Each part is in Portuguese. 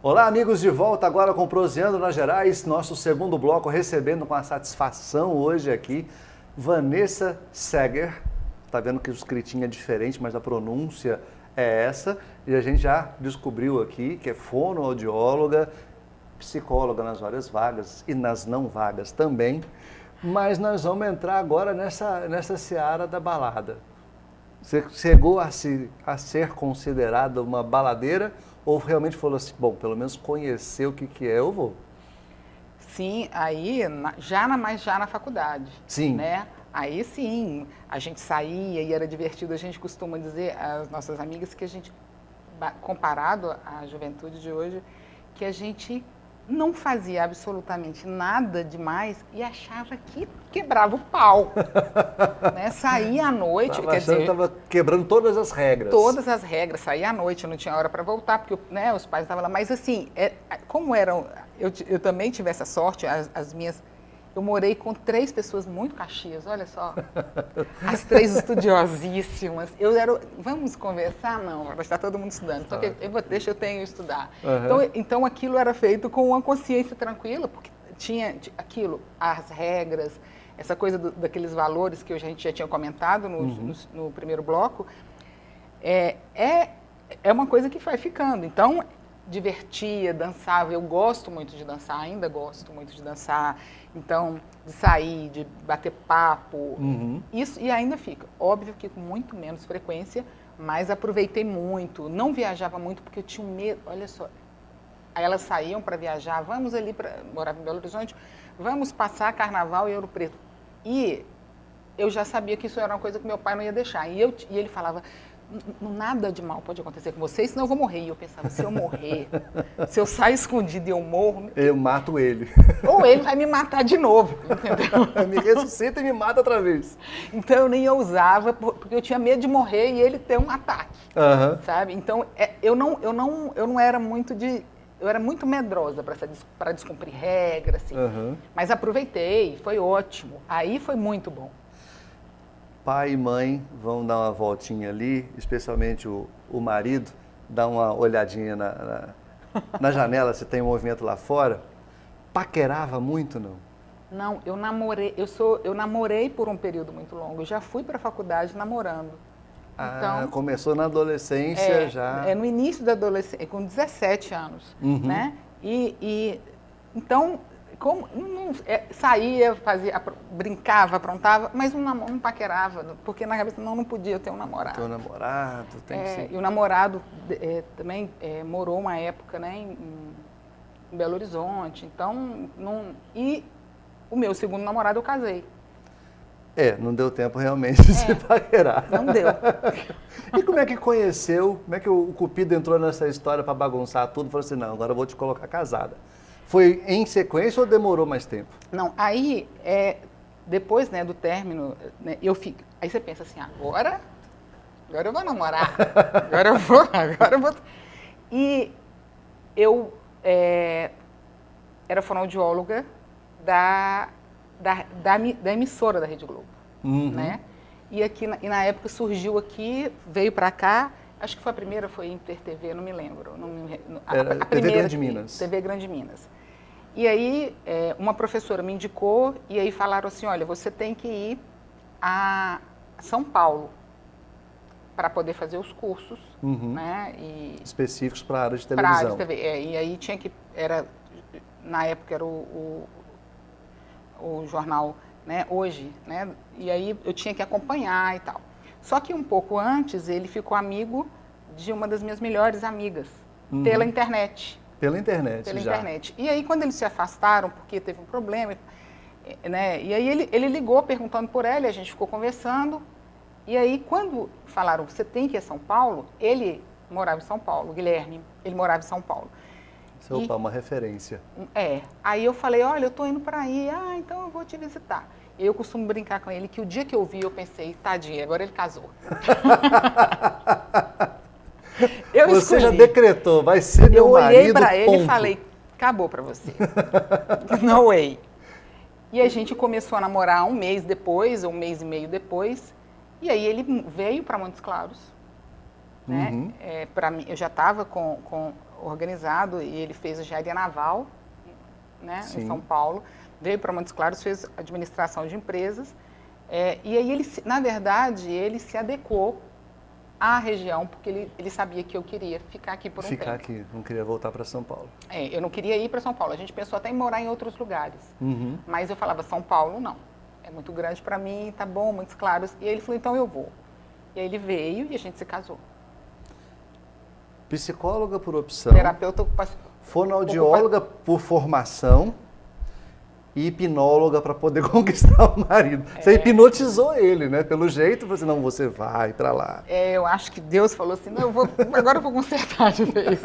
Olá, amigos, de volta agora com Proseando nas Gerais, nosso segundo bloco, recebendo com a satisfação hoje aqui Vanessa Seger. Tá vendo que o escritinho é diferente, mas a pronúncia é essa. E a gente já descobriu aqui que é fonoaudióloga, psicóloga nas horas vagas e nas não vagas também. Mas nós vamos entrar agora nessa seara da balada. Você chegou a ser considerada uma baladeira? Ou realmente falou assim, bom, pelo menos conhecer o que é, eu vou? Sim, aí já na faculdade. Sim. Né? Aí sim, a gente saía e era divertido. A gente costuma dizer às nossas amigas que a gente, comparado à juventude de hoje, que a gente não fazia absolutamente nada demais e achava que quebrava o pau. Né? Saía à noite, Estava quebrando todas as regras. Todas as regras, saía à noite, não tinha hora para voltar, porque né, os pais estavam lá. Mas assim, como eram, eu também tive essa sorte, eu morei com 3 pessoas muito caxias, olha só. As 3 estudiosíssimas. Vamos conversar? Não, está todo mundo estudando. Então, deixa eu tenho que estudar. Uhum. Então, aquilo era feito com uma consciência tranquila, porque tinha aquilo, as regras, essa coisa daqueles valores que a gente já tinha comentado no primeiro bloco, é uma coisa que vai ficando. Então, divertia, dançava. Eu gosto muito de dançar, ainda gosto muito de dançar. Então, de sair, de bater papo, isso e ainda fica. Óbvio que com muito menos frequência, mas aproveitei muito. Não viajava muito porque eu tinha um medo. Olha só, aí elas saíam para viajar, vamos ali morava em Belo Horizonte, vamos passar Carnaval em Ouro Preto. E eu já sabia que isso era uma coisa que meu pai não ia deixar. E ele falava, nada de mal pode acontecer com você, senão eu vou morrer. E eu pensava, se eu morrer, se eu sair escondido e eu morro... Eu mato ele. Ou ele vai me matar de novo, entendeu? Me ressuscita e me mata outra vez. Então eu nem ousava, porque eu tinha medo de morrer e ele ter um ataque, sabe? Então eu não era muito de... Eu era muito medrosa para descumprir regras, assim. Mas aproveitei, foi ótimo. Aí foi muito bom. Pai e mãe vão dar uma voltinha ali, especialmente o marido, dá uma olhadinha na janela se tem um movimento lá fora. Paquerava muito, não? Não, eu namorei por um período muito longo. Eu já fui para a faculdade namorando. Então, começou na adolescência já? No início da adolescência, com 17 anos, né? Então, saía, brincava, aprontava, mas não paquerava, porque na cabeça não podia ter um namorado. Ter um namorado, tem que ser. E o namorado também morou uma época, né, em Belo Horizonte, então, e o meu segundo namorado eu casei. Não deu tempo realmente de se paquerar. Não deu. E como é que conheceu, como é que o Cupido entrou nessa história para bagunçar tudo? Falou assim, não, agora eu vou te colocar casada. Foi em sequência ou demorou mais tempo? Não, aí, depois né, do término, né, aí você pensa assim, agora eu vou namorar, agora eu vou... E eu era fonoaudióloga da emissora da Rede Globo, né? E na época surgiu aqui, veio para cá, acho que foi a primeira, foi Inter TV, não me lembro. A TV Grande Minas. TV Grande Minas. E aí, uma professora me indicou, e aí falaram assim, olha, você tem que ir a São Paulo para poder fazer os cursos, né? Específicos para a área de televisão. Para a área de TV, e aí tinha que, na época era o jornal, né, Hoje, né? E aí eu tinha que acompanhar e tal. Só que um pouco antes, ele ficou amigo de uma das minhas melhores amigas, pela internet. Pela internet, Pela internet. E aí, quando eles se afastaram, porque teve um problema, né? E aí ele ligou perguntando por ela, e a gente ficou conversando. E aí, quando falaram, você tem que ir a São Paulo, ele morava em São Paulo, o Guilherme, ele morava em São Paulo. Opa, uma referência. Aí eu falei, olha, eu tô indo para aí, então eu vou te visitar. Eu costumo brincar com ele que o dia que eu vi, eu pensei, tadinho, agora ele casou. Você já decretou, vai ser meu marido, eu olhei para ele ponto. E falei, acabou para você. No way. E a gente começou a namorar um mês depois, ou um mês e meio depois. E aí ele veio para Montes Claros. Né? Para mim, eu já estava com organizado e ele fez engenharia naval, né, Sim. em São Paulo, veio para Montes Claros, fez administração de empresas, e aí ele, na verdade, ele se adequou à região, porque ele sabia que eu queria ficar aqui por um tempo. Ficar aqui, não queria voltar para São Paulo. Eu não queria ir para São Paulo, a gente pensou até em morar em outros lugares, Uhum. mas eu falava, São Paulo não, é muito grande para mim, tá bom, Montes Claros, e aí ele falou, então eu vou. E aí ele veio e a gente se casou. Psicóloga por opção, Terapeuta fonoaudióloga por formação e hipnóloga para poder conquistar o marido. Você hipnotizou ele, né? Pelo jeito, você não, você vai para lá. eu acho que Deus falou assim, não, agora eu vou consertar de vez.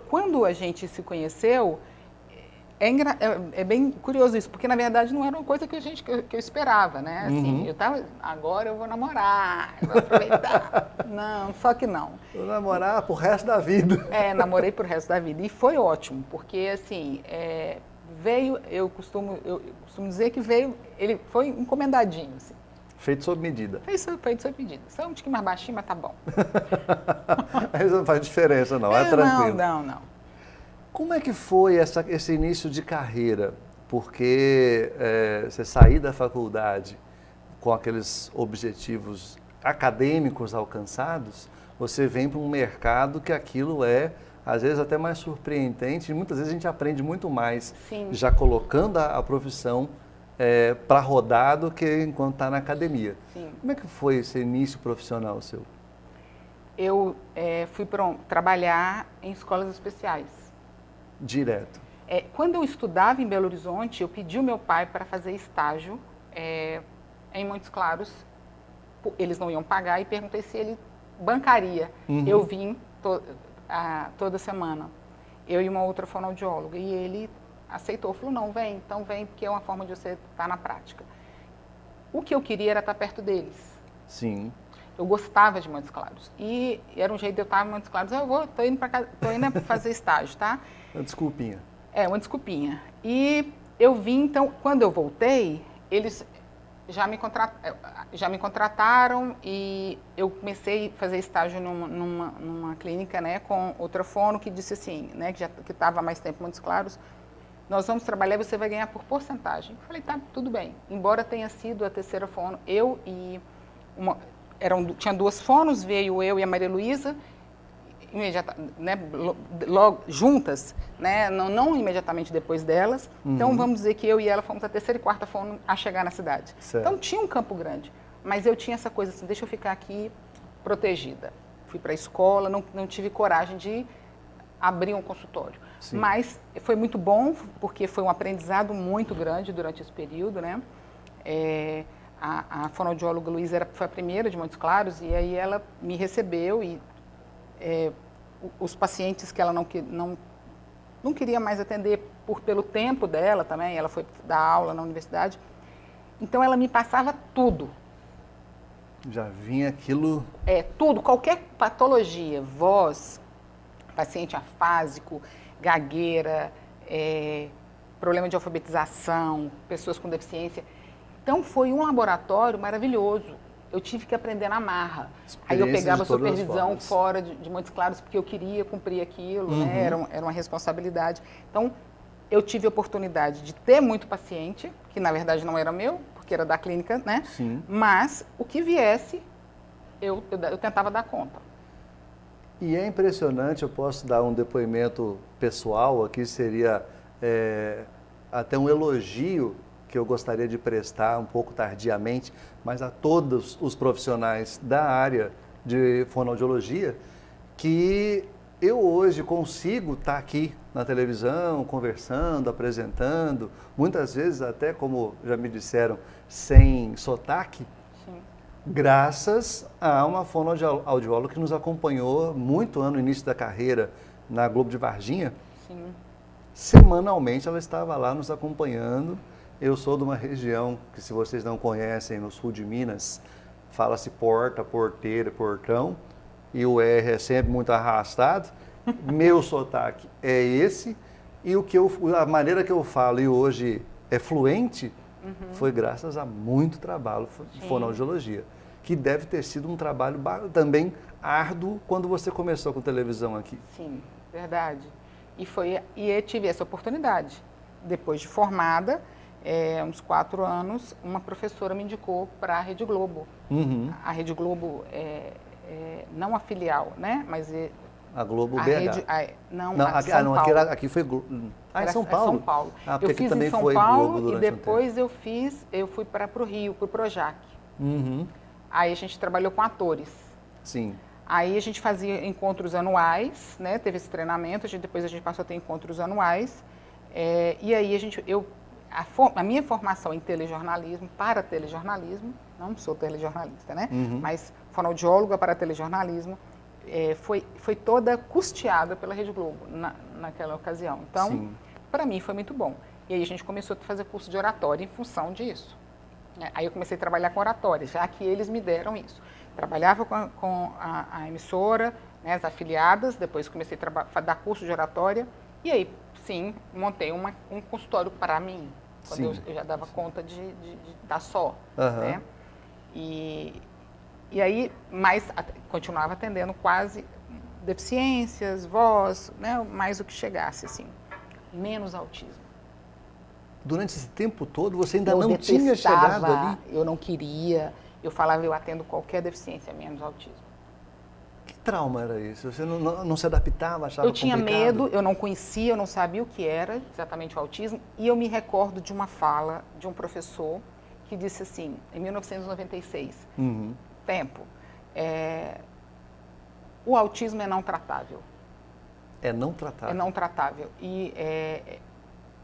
Quando a gente se conheceu, é bem curioso isso, porque na verdade não era uma coisa que eu esperava, né? Assim, agora eu vou namorar, eu vou aproveitar. Não, só que não. Vou namorar pro resto da vida. Namorei pro resto da vida. E foi ótimo, porque assim, veio, eu costumo dizer que veio, ele foi encomendadinho, assim. Feito sob medida. Feito sob medida. Só um tiquinho mais baixinho, mas tá bom. Isso não faz diferença, não. É tranquilo. Não. Como é que foi esse início de carreira? Porque você sair da faculdade com aqueles objetivos acadêmicos alcançados, você vem para um mercado que aquilo às vezes, até mais surpreendente. E muitas vezes a gente aprende muito mais já colocando a profissão para rodar do que enquanto está na academia. Sim. Como é que foi esse início profissional seu? Eu fui trabalhar em escolas especiais. Direto. Quando eu estudava em Belo Horizonte, eu pedi o meu pai para fazer estágio em Montes Claros. Eles não iam pagar e perguntei se ele bancaria. Eu vim toda semana, eu e uma outra fonoaudióloga, e ele aceitou, falou, não, vem, então vem, porque é uma forma de você estar na prática. O que eu queria era estar perto deles. Sim. Eu gostava de Montes Claros. E era um jeito de eu estar em Montes Claros. Tô indo para casa, tô indo fazer estágio, tá? Uma desculpinha. Uma desculpinha. E eu vim, então, quando eu voltei, eles já me contrataram e eu comecei a fazer estágio numa clínica, né, com outra fono que disse assim, né, que estava há mais tempo em Montes Claros, nós vamos trabalhar e você vai ganhar por porcentagem. Eu falei, tá, tudo bem. Embora tenha sido a terceira fono, eu e tinha duas fonos, veio eu e a Maria Luísa, logo juntas, né, não imediatamente depois delas. Então, vamos dizer que eu e ela fomos a terceira e quarta fono a chegar na cidade. Certo. Então, tinha um campo grande, mas eu tinha essa coisa assim, deixa eu ficar aqui protegida. Fui para a escola, não tive coragem de abrir um consultório. Sim. Mas foi muito bom, porque foi um aprendizado muito grande durante esse período, né? A fonoaudióloga Luísa foi a primeira de Montes Claros, e aí ela me recebeu e os pacientes que ela não queria mais atender pelo tempo dela também, ela foi dar aula na universidade, então ela me passava tudo. Já vinha aquilo... Tudo, qualquer patologia, voz, paciente afásico, gagueira, problema de alfabetização, pessoas com deficiência. Então foi um laboratório maravilhoso. Eu tive que aprender na marra. Aí eu pegava supervisão fora de Montes Claros porque eu queria cumprir aquilo, né? Era uma responsabilidade. Então, eu tive a oportunidade de ter muito paciente, que na verdade não era meu, porque era da clínica, né? Sim. Mas o que viesse, eu tentava dar conta. E é impressionante, eu posso dar um depoimento pessoal aqui, seria até um elogio que eu gostaria de prestar um pouco tardiamente, mas a todos os profissionais da área de fonoaudiologia, que eu hoje consigo estar aqui na televisão, conversando, apresentando, muitas vezes até, como já me disseram, sem sotaque, sim, graças a uma fonoaudióloga que nos acompanhou muito no início da carreira na Globo de Varginha. Sim. Semanalmente ela estava lá nos acompanhando. Eu sou de uma região que, se vocês não conhecem, no sul de Minas, fala-se porta, porteira, portão, e o R é sempre muito arrastado. Meu sotaque é esse, e a maneira que eu falo e hoje é fluente, foi graças a muito trabalho de fonoaudiologia, que deve ter sido um trabalho também árduo quando você começou com televisão aqui. Sim, verdade. E eu tive essa oportunidade. Depois de formada, uns 4 anos, uma professora me indicou para a Rede Globo. A Rede Globo não a filial, né? Mas a Globo a BH. Rede, não, São Paulo. Aqui foi em São Paulo. São Paulo. Porque eu aqui fiz também em São foi Paulo Globo durante e depois eu fui para o Rio, para o Projac. Aí a gente trabalhou com atores. Sim. Aí a gente fazia encontros anuais, né? Teve esse treinamento, depois a gente passou a ter encontros anuais. E aí a minha formação em telejornalismo, para telejornalismo, não sou telejornalista, né? Mas fonoaudióloga para telejornalismo, foi toda custeada pela Rede Globo naquela ocasião. Então, para mim foi muito bom. E aí a gente começou a fazer curso de oratória em função disso. Aí eu comecei a trabalhar com oratória, já que eles me deram isso. Trabalhava com a emissora, né, as afiliadas, depois comecei a dar curso de oratória, e aí, sim, montei um consultório para mim, quando eu já dava conta de dar só. Né? E aí, mas continuava atendendo quase deficiências, voz, né, mais o que chegasse, assim, menos autismo. Durante esse tempo todo, você ainda não tinha chegado ali? Eu não queria. Eu falava, eu atendo qualquer deficiência, menos autismo. Que trauma era isso? Você não se adaptava, achava complicado? Eu tinha medo, eu não conhecia, eu não sabia o que era exatamente o autismo. E eu me recordo de uma fala de um professor que disse assim, em 1996, o autismo é não tratável. É não tratável? É não tratável. E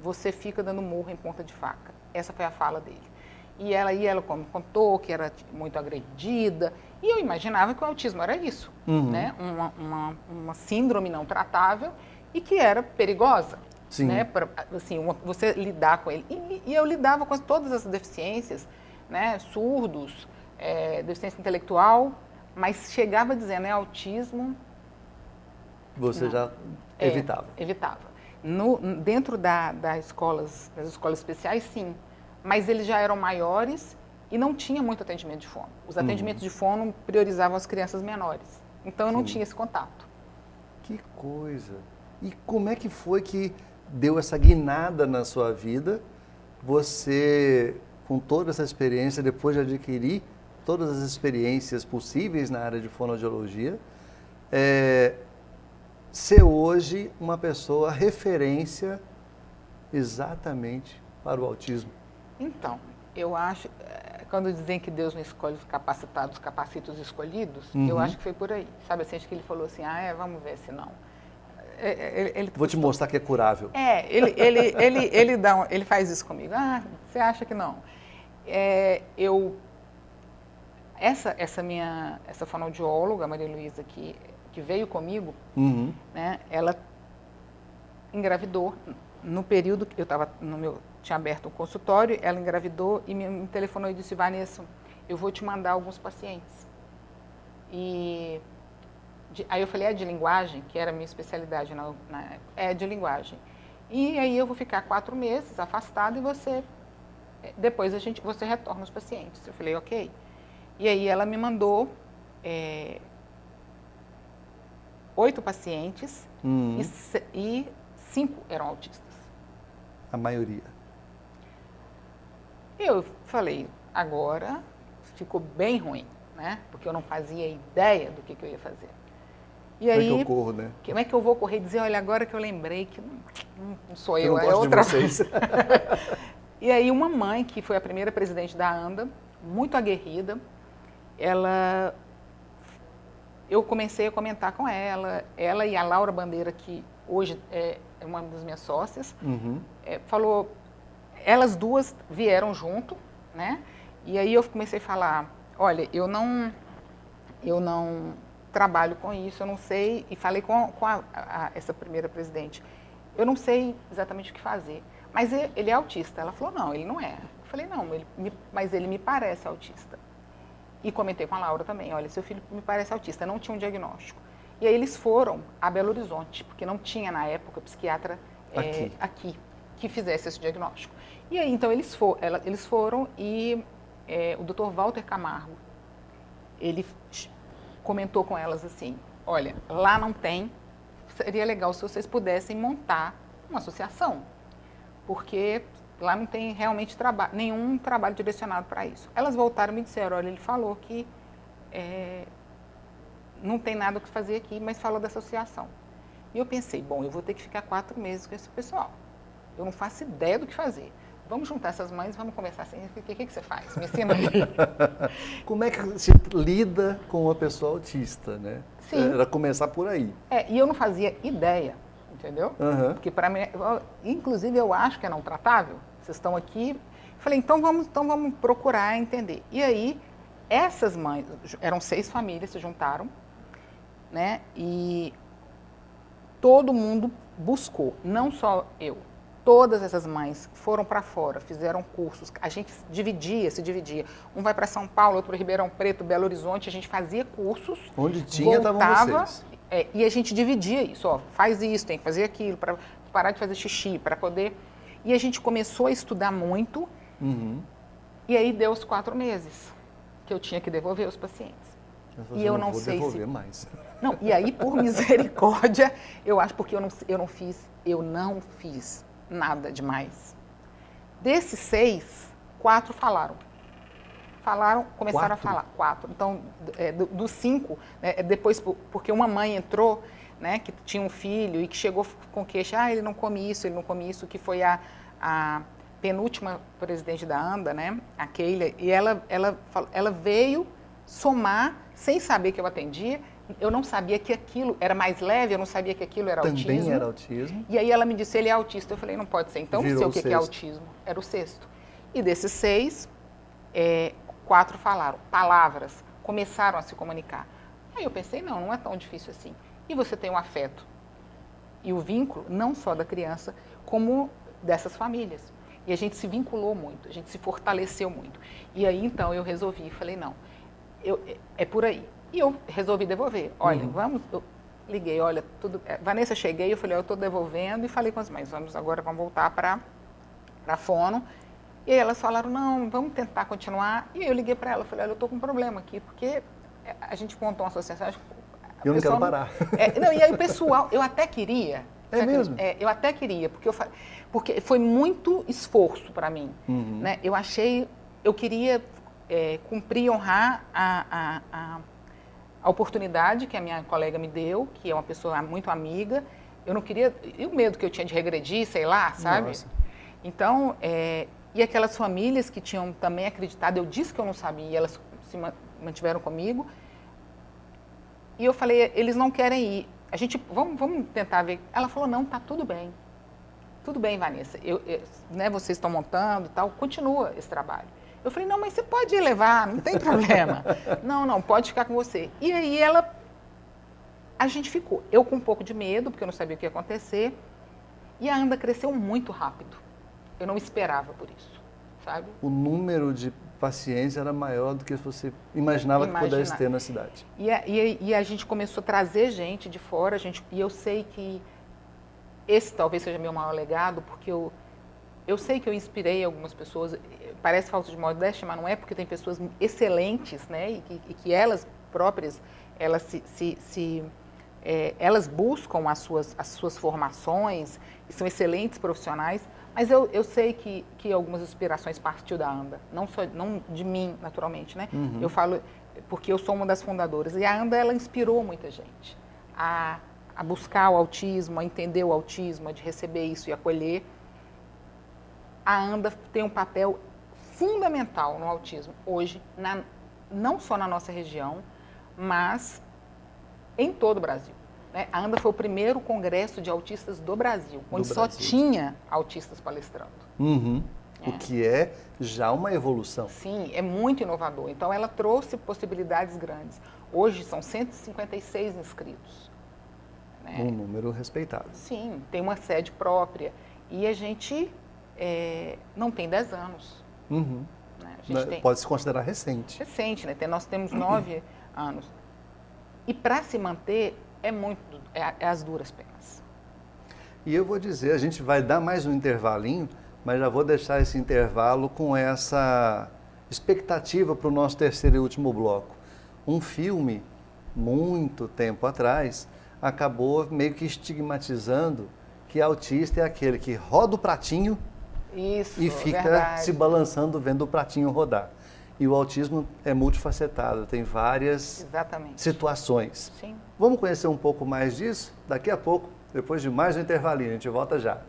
você fica dando murro em ponta de faca. Essa foi a fala dele. E ela me contou que era muito agredida, e eu imaginava que o autismo era isso, né? Uma síndrome não tratável e que era perigosa, né? Você lidar com ele. E eu lidava com todas as deficiências, né? Surdos, deficiência intelectual, mas chegava dizendo, autismo... Você já evitava? Evitava. Dentro das escolas especiais, sim. Mas eles já eram maiores e não tinha muito atendimento de fono. Os atendimentos de fono priorizavam as crianças menores. Então eu não tinha esse contato. Que coisa! E como é que foi que deu essa guinada na sua vida? Você, com toda essa experiência, depois de adquirir todas as experiências possíveis na área de fonoaudiologia, ser hoje uma pessoa referência exatamente para o autismo? Então, eu acho, quando dizem que Deus não escolhe os capacitados, capacita os escolhidos, eu acho que foi por aí. Sabe assim, acho que ele falou assim, vamos ver se não. Vou te mostrar que é curável. Ele faz isso comigo. Você acha que não? Essa fonoaudióloga, a Maria Luísa, que veio comigo, né, ela engravidou no período que eu estava tinha aberto um consultório, ela engravidou e me telefonou e disse, Vanessa, eu vou te mandar alguns pacientes. Aí eu falei, de linguagem, que era a minha especialidade na época, de linguagem. E aí eu vou ficar 4 meses afastada e depois você retorna os pacientes. Eu falei, ok. E aí ela me mandou 8 pacientes e 5 eram autistas. A maioria. Eu falei, agora ficou bem ruim, né? Porque eu não fazia ideia do que eu ia fazer. E como aí, é que eu corro, né? Como é que eu vou correr e dizer, olha, agora que eu lembrei que não sou eu, é outra vocês. E aí uma mãe, que foi a primeira presidente da ANDA, muito aguerrida, eu comecei a comentar com ela e a Laura Bandeira, que hoje é uma das minhas sócias, falou, elas duas vieram junto, né? E aí eu comecei a falar, olha, eu não trabalho com isso, eu não sei, e falei com essa primeira presidente, eu não sei exatamente o que fazer, mas ele é autista. Ela falou, não, ele não é. Eu falei, não, mas ele me parece autista. E comentei com a Laura também, olha, seu filho me parece autista, não tinha um diagnóstico. E aí eles foram a Belo Horizonte, porque não tinha na época psiquiatra aqui, que fizesse esse diagnóstico. E aí, então, eles foram e o Dr. Walter Camargo, ele comentou com elas assim, olha, lá não tem, seria legal se vocês pudessem montar uma associação, porque lá não tem realmente nenhum trabalho direcionado para isso. Elas voltaram e me disseram, olha, ele falou que não tem nada o que fazer aqui, mas falou da associação. E eu pensei, bom, eu vou ter que ficar 4 meses com esse pessoal. Eu não faço ideia do que fazer. Vamos juntar essas mães, vamos conversar assim, o que você faz? Me ensina aí. Como é que se lida com uma pessoa autista, né? Sim. Era começar por aí. E eu não fazia ideia, entendeu? Uhum. Porque para mim, inclusive eu acho que é não tratável. Vocês estão aqui. Falei, então vamos procurar entender. E aí, essas mães, eram 6 famílias, se juntaram, né? E todo mundo buscou, não só eu. Todas essas mães foram para fora, fizeram cursos, a gente se dividia. Um vai para São Paulo, outro para Ribeirão Preto, Belo Horizonte, a gente fazia cursos. Onde tinha, estavam vocês. E a gente dividia isso, ó, faz isso, tem que fazer aquilo, para parar de fazer xixi, para poder... E a gente começou a estudar muito, e aí deu os 4 meses que eu tinha que devolver os pacientes. E eu não sei devolver mais. Não, e aí, por misericórdia, eu acho, porque eu não fiz nada demais. Desses 6, 4 falaram. Começaram 4? a falar, 4. Então, dos 5, depois, porque uma mãe entrou, né, que tinha um filho e que chegou com queixa, ele não come isso, que foi a penúltima presidente da ANDA, né, a Keila, e ela veio somar, sem saber que eu atendia. Eu não sabia que aquilo era mais leve, eu não sabia que aquilo era autismo. Também era autismo. E aí ela me disse, ele é autista. Eu falei, não pode ser. Então, não sei o que é autismo. Era o 6º. E desses 6, 4 falaram palavras, começaram a se comunicar. Aí eu pensei, não é tão difícil assim. E você tem o afeto e o vínculo, não só da criança, como dessas famílias. E a gente se vinculou muito, a gente se fortaleceu muito. E aí, então, eu resolvi, falei, não, é por aí. E eu resolvi devolver. Olha, eu liguei, olha, Vanessa, cheguei, eu falei, eu estou devolvendo, e falei com as mães, vamos voltar para a fono. E aí elas falaram, não, vamos tentar continuar. E aí eu liguei para ela, falei, olha, eu estou com um problema aqui, porque a gente montou uma associação. Eu não quero parar. E aí o pessoal, eu até queria. É mesmo? Eu até queria, porque foi muito esforço para mim. Né? Eu queria cumprir e honrar a oportunidade que a minha colega me deu, que é uma pessoa muito amiga. Eu não queria... E o medo que eu tinha de regredir, sei lá, sabe? Nossa. Então, e aquelas famílias que tinham também acreditado, eu disse que eu não sabia, e elas se mantiveram comigo. E eu falei, eles não querem ir. Vamos tentar ver. Ela falou, não, tá tudo bem. Tudo bem, Vanessa. Vocês estão montando e tal, continua esse trabalho. Eu falei, não, mas você pode levar, não tem problema. Não, pode ficar com você. E aí a gente ficou. Eu com um pouco de medo, porque eu não sabia o que ia acontecer. E a ANDA cresceu muito rápido. Eu não esperava por isso, sabe? O número de pacientes era maior do que você imaginava que pudesse ter na cidade. E a gente começou a trazer gente de fora, e eu sei que esse talvez seja meu maior legado, porque eu sei que eu inspirei algumas pessoas, parece falta de modéstia, mas não é, porque tem pessoas excelentes, né, e que elas próprias, elas buscam as suas formações, e são excelentes profissionais, mas eu sei que algumas inspirações partiu da ANDA, não de mim, naturalmente, né? Eu falo porque eu sou uma das fundadoras, e a ANDA, ela inspirou muita gente a buscar o autismo, a entender o autismo, a de receber isso e acolher. A ANDA tem um papel fundamental no autismo hoje, não só na nossa região, mas em todo o Brasil. Né? A ANDA foi o primeiro congresso de autistas do Brasil, onde só tinha autistas palestrando. O que é já uma evolução. Sim, é muito inovador. Então, ela trouxe possibilidades grandes. Hoje são 156 inscritos. Né? Um número respeitado. Sim, tem uma sede própria. E a gente não tem 10 anos. Né? Pode se considerar recente. Recente, né? Nós temos 9 anos. E para se manter, é as duras penas. E eu vou dizer, a gente vai dar mais um intervalinho, mas já vou deixar esse intervalo com essa expectativa para o nosso terceiro e último bloco. Um filme, muito tempo atrás, acabou meio que estigmatizando que autista é aquele que roda o pratinho Isso, e fica verdade. se balançando vendo o pratinho rodar. E o autismo é multifacetado, tem várias Exatamente. situações. Sim. Vamos conhecer um pouco mais disso? Daqui a pouco, depois de mais um intervalinho, a gente volta já.